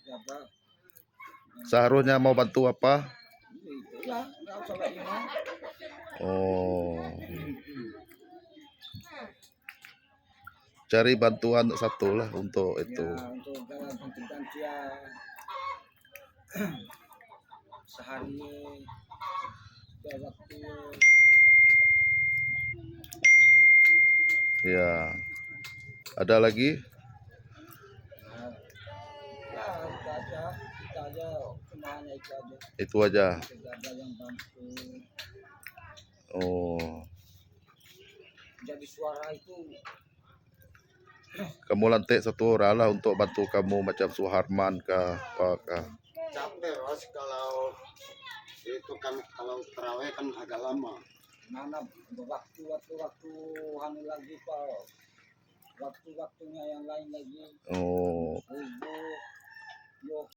Siapa? Seharusnya mau bantu apa? Itulah, nggak usah lagi mau. Oh, cari bantuan satu lah untuk itu. Ya, untuk ganti-ganti ya sehari setiap waktu. Ya, ada lagi? Nah, ya itu aja, kita aja cuma hanya itu aja. Itu aja. Tidak ada yang bantu. Oh, Jadi suara itu kamu lantik satu orang lah untuk bantu kamu macam Suharman kah, apakah? Capek Bos kalau itu kan kalau terawih kan agak lama. mana waktu anu lagi Pak, waktu-waktunya yang lain lagi Oh, sibuk.